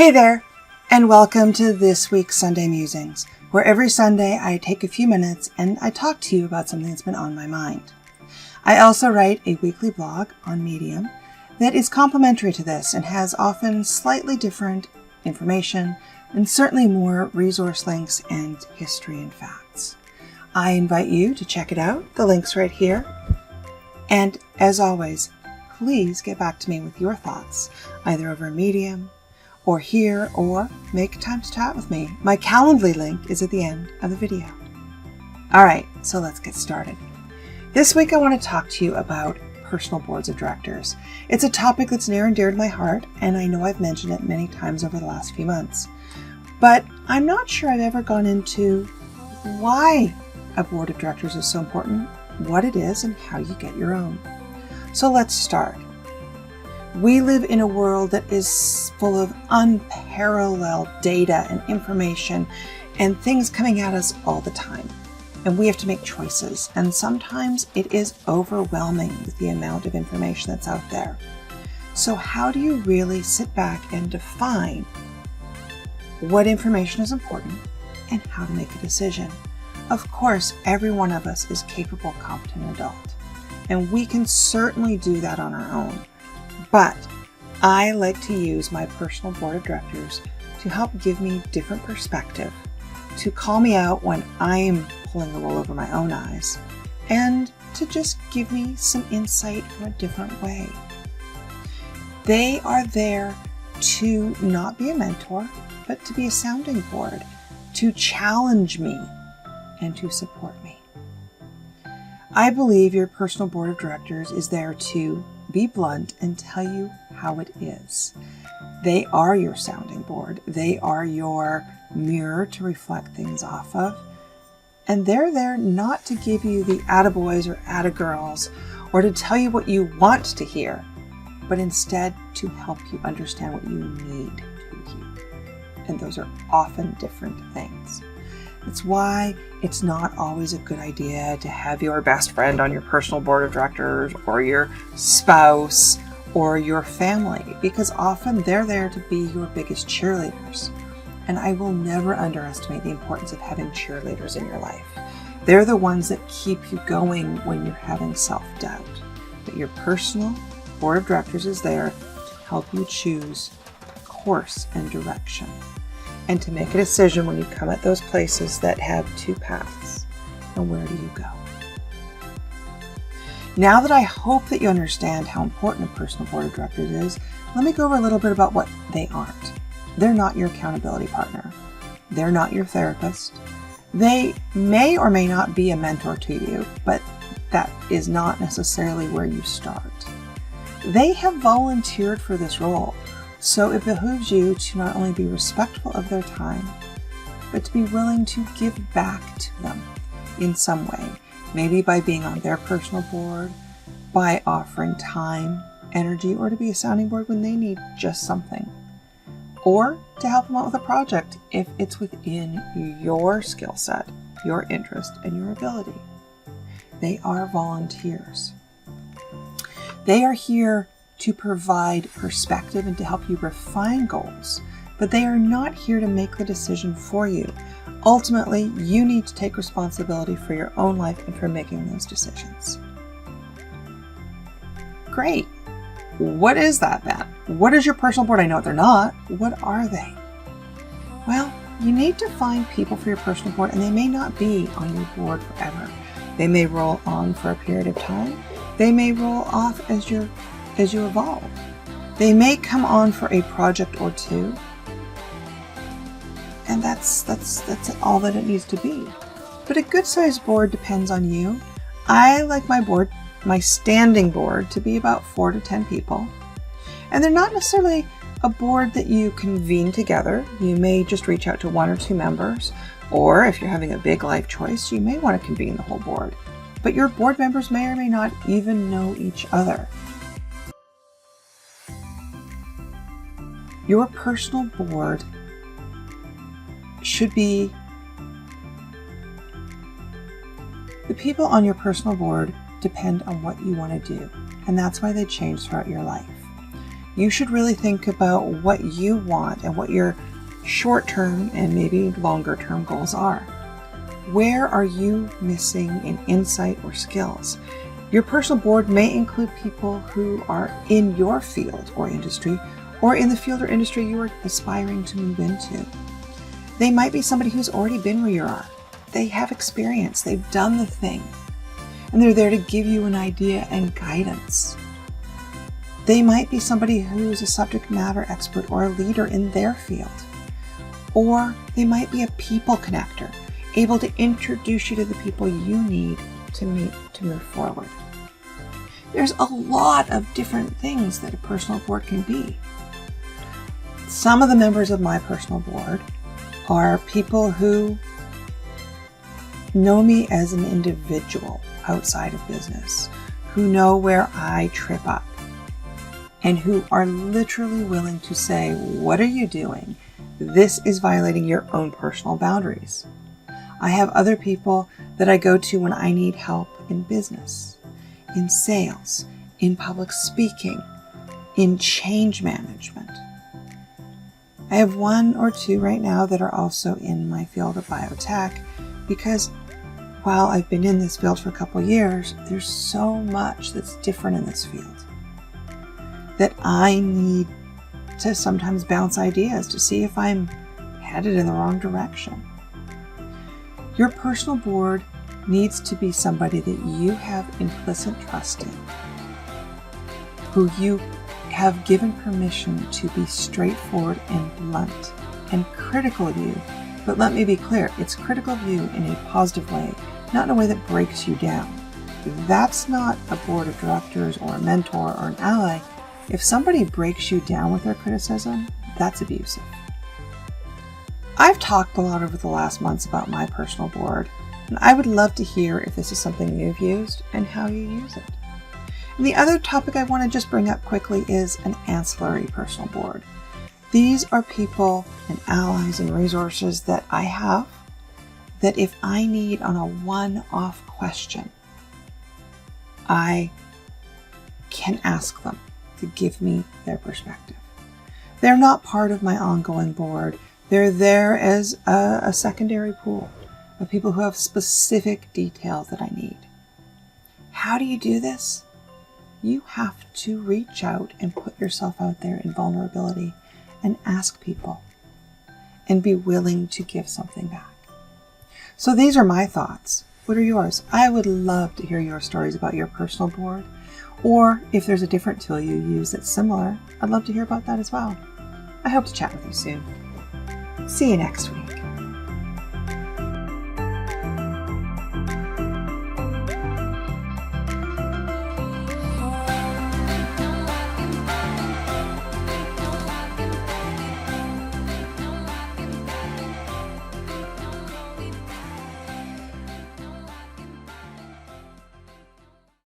Hey there, and welcome to this week's Sunday Musings, where every Sunday I take a few minutes and I talk to you about something that's been on my mind. I also write a weekly blog on Medium that is complementary to this and has often slightly different information and certainly more resource links and history and facts. I invite you to check it out. The link's right here. And as always, please get back to me with your thoughts, either over Medium or here, or make time to chat with me. My Calendly link is at the end of the video. All right, so let's get started. This week I want to talk to you about personal boards of directors. It's a topic that's near and dear to my heart, and I know I've mentioned it many times over the last few months. But I'm not sure I've ever gone into why a board of directors is so important, what it is, and how you get your own. So let's start. We live in a world that is full of unparalleled data and information and things coming at us all the time. And we have to make choices. And sometimes it is overwhelming with the amount of information that's out there. So how do you really sit back and define what information is important and how to make a decision? Of course, every one of us is capable, competent adult. And we can certainly do that on our own. But I like to use my personal board of directors to help give me different perspective, to call me out when I'm pulling the wool over my own eyes, and to just give me some insight from a different way. They are there to not be a mentor, but to be a sounding board, to challenge me and to support me. I believe your personal board of directors is there to be blunt and tell you how it is. They are your sounding board. They are your mirror to reflect things off of. And they're there not to give you the attaboys or attagirls or to tell you what you want to hear, but instead to help you understand what you need to hear. And those are often different things. That's why it's not always a good idea to have your best friend on your personal board of directors or your spouse or your family, because often they're there to be your biggest cheerleaders. And I will never underestimate the importance of having cheerleaders in your life. They're the ones that keep you going when you're having self-doubt. But your personal board of directors is there to help you choose course and direction, and to make a decision when you come at those places that have two paths. And where do you go? Now that I hope that you understand how important a personal board of directors is, let me go over a little bit about what they aren't. They're not your accountability partner. They're not your therapist. They may or may not be a mentor to you, but that is not necessarily where you start. They have volunteered for this role. So it behooves you to not only be respectful of their time, but to be willing to give back to them in some way. Maybe by being on their personal board, by offering time, energy, or to be a sounding board when they need just something. Or to help them out with a project if it's within your skill set, your interest, and your ability. They are volunteers. They are here to provide perspective and to help you refine goals, but they are not here to make the decision for you. Ultimately, you need to take responsibility for your own life and for making those decisions. Great. What is that then? What is your personal board? I know what they're not. What are they? Well, you need to find people for your personal board, and they may not be on your board forever. They may roll on for a period of time. They may roll off as you evolve. They may come on for a project or two, and that's all that it needs to be. But a good sized board depends on you. I like my standing board, to be about 4 to 10 people. And they're not necessarily a board that you convene together. You may just reach out to 1 or 2 members, or if you're having a big life choice, you may want to convene the whole board. But your board members may or may not even know each other. Your personal board should be the people on your personal board depend on what you want to do, and that's why they change throughout your life. you should really think about what you want and what your short-term and maybe longer-term goals are. Where are you missing in insight or skills? Your personal board may include people who are in your field or industry, or in the field or industry you are aspiring to move into. They might be somebody who's already been where you are. They have experience, they've done the thing, and they're there to give you an idea and guidance. They might be somebody who's a subject matter expert or a leader in their field. Or they might be a people connector, able to introduce you to the people you need to meet to move forward. There's a lot of different things that a personal board can be. Some of the members of my personal board are people who know me as an individual outside of business, who know where I trip up, and who are literally willing to say, "What are you doing? This is violating your own personal boundaries." I have other people that I go to when I need help in business, in sales, in public speaking, in change management. I have one or two right now that are also in my field of biotech, because while I've been in this field for a couple years, there's so much that's different in this field that I need to sometimes bounce ideas to see if I'm headed in the wrong direction. Your personal board needs to be somebody that you have implicit trust in, who you have given permission to be straightforward and blunt and critical of you. But let me be clear, it's critical of you in a positive way, not in a way that breaks you down. That's not a board of directors or a mentor or an ally. If somebody breaks you down with their criticism, that's abusive. I've talked a lot over the last months about my personal board, and I would love to hear if this is something you've used and how you use it. And the other topic I want to just bring up quickly is an ancillary personal board. These are people and allies and resources that I have that if I need on a one-off question, I can ask them to give me their perspective. They're not part of my ongoing board. They're there as a secondary pool of people who have specific details that I need. How do you do this? You have to reach out and put yourself out there in vulnerability and ask people and be willing to give something back. So these are my thoughts. What are yours? I would love to hear your stories about your personal board, or if there's a different tool you use that's similar, I'd love to hear about that as well. I hope to chat with you soon. See you next week.